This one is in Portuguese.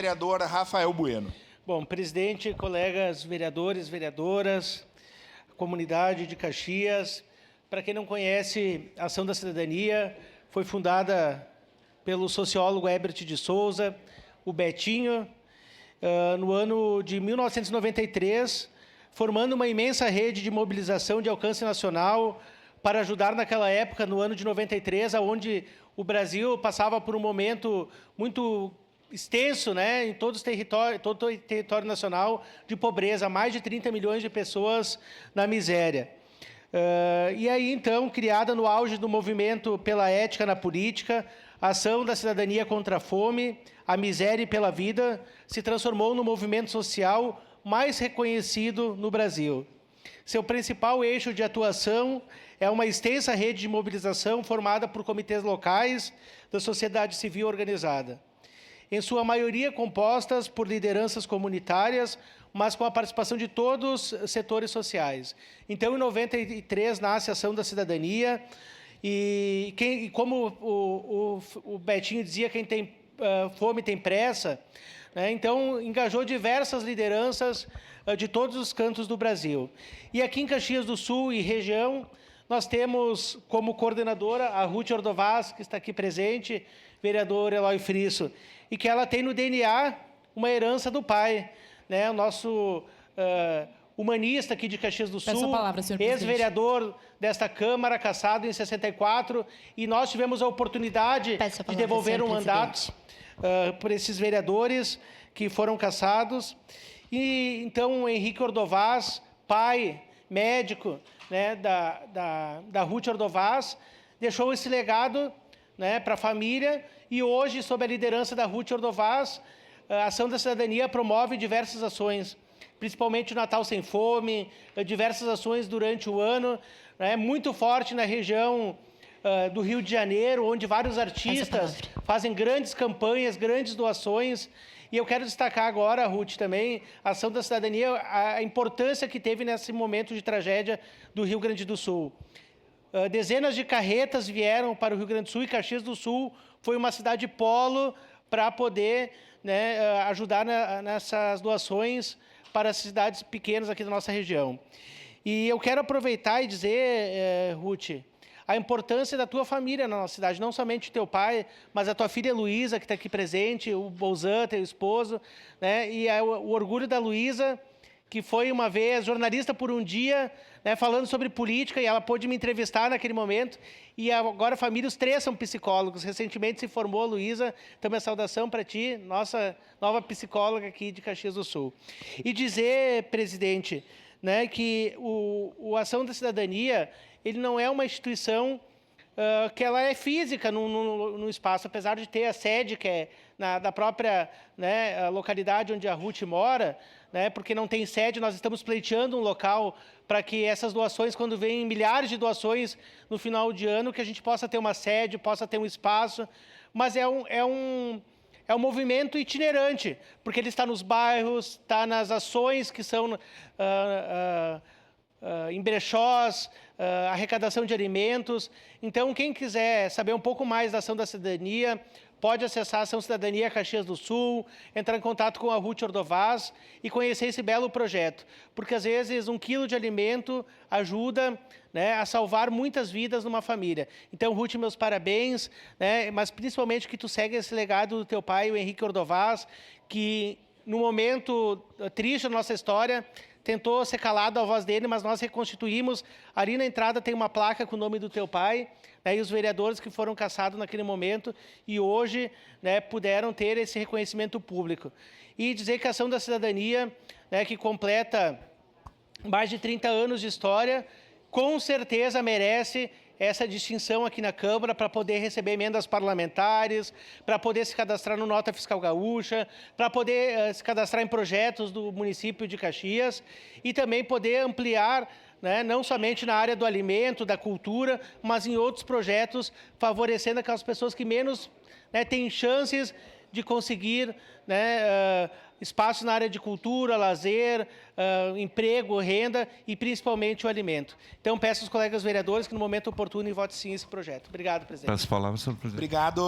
Vereador Rafael Bueno. Bom, presidente, colegas vereadores, vereadoras, comunidade de Caxias, para quem não conhece, a Ação da Cidadania foi fundada pelo sociólogo Herbert de Souza, o Betinho, no ano de 1993, formando uma imensa rede de mobilização de alcance nacional para ajudar naquela época, no ano de 93, onde o Brasil passava por um momento muito extenso, né, em todo o território nacional, de pobreza, mais de 30 milhões de pessoas na miséria. E aí, então, criada no auge do movimento pela ética na política, a Ação da Cidadania contra a Fome, a Miséria e pela Vida, se transformou no movimento social mais reconhecido no Brasil. Seu principal eixo de atuação é uma extensa rede de mobilização formada por comitês locais da sociedade civil organizada, em sua maioria compostas por lideranças comunitárias, mas com a participação de todos os setores sociais. Então, em 93, nasce a Ação da Cidadania, e como o Betinho dizia, quem tem fome tem pressa, né? Então, engajou diversas lideranças de todos os cantos do Brasil. E aqui em Caxias do Sul e região, nós temos como coordenadora a Ruth Ordovás, que está aqui presente, vereador Eloy Frisso, e que ela tem no DNA uma herança do pai, né? O nosso humanista aqui de Caxias do Sul, ex-vereador desta Câmara, cassado em 64, e nós tivemos a oportunidade de devolver um mandato por esses vereadores que foram cassados. E então o Henrique Ordovás, pai, médico, né, da Ruth Ordovás, deixou esse legado, né, para a família, e hoje, sob a liderança da Ruth Ordovás, a Ação da Cidadania promove diversas ações, principalmente o Natal Sem Fome, diversas ações durante o ano, né, muito forte na região do Rio de Janeiro, onde vários artistas fazem grandes campanhas, grandes doações. E eu quero destacar agora, Ruth, também, a Ação da Cidadania, a importância que teve nesse momento de tragédia do Rio Grande do Sul. Dezenas de carretas vieram para o Rio Grande do Sul, e Caxias do Sul foi uma cidade polo para poder, né, ajudar nessas doações para as cidades pequenas aqui da nossa região. E eu quero aproveitar e dizer, Ruth, a importância da tua família na nossa cidade, não somente o teu pai, mas a tua filha Luísa, que está aqui presente, o Bolzan, teu esposo, né, e o orgulho da Luísa, que foi uma vez jornalista por um dia, né, falando sobre política, e ela pôde me entrevistar naquele momento, e agora a família, os três são psicólogos. Recentemente se formou a Luísa, então minha saudação para ti, nossa nova psicóloga aqui de Caxias do Sul. E dizer, presidente, né, que o Ação da Cidadania, ele não é uma instituição que ela é física no espaço, apesar de ter a sede, que é da própria, né, a localidade onde a Ruth mora, né, porque não tem sede. Nós estamos pleiteando um local para que essas doações, quando vêm milhares de doações no final de ano, que a gente possa ter uma sede, possa ter um espaço, mas é um movimento itinerante, porque ele está nos bairros, está nas ações que são em brechós, arrecadação de alimentos. Então, quem quiser saber um pouco mais da Ação da Cidadania, pode acessar a Ação Cidadania Caxias do Sul, entrar em contato com a Ruth Ordovás e conhecer esse belo projeto, porque às vezes 1 quilo de alimento ajuda, né, a salvar muitas vidas numa família. Então, Ruth, meus parabéns, né, mas principalmente que tu segue esse legado do teu pai, o Henrique Ordovás, que no momento triste da nossa história, tentou ser calado a voz dele, mas nós reconstituímos. Ali na entrada tem uma placa com o nome do teu pai, né, e os vereadores que foram cassados naquele momento e hoje, né, puderam ter esse reconhecimento público. E dizer que a Ação da Cidadania, né, que completa mais de 30 anos de história, com certeza merece essa distinção aqui na Câmara para poder receber emendas parlamentares, para poder se cadastrar no Nota Fiscal Gaúcha, para poder se cadastrar em projetos do município de Caxias e também poder ampliar, né, não somente na área do alimento, da cultura, mas em outros projetos, favorecendo aquelas pessoas que menos, né, têm chances de conseguir, né, espaços na área de cultura, lazer, emprego, renda e principalmente o alimento. Então, peço aos colegas vereadores que no momento oportuno votem sim esse projeto. Obrigado, presidente. Peço palavras, senhor presidente. Obrigado.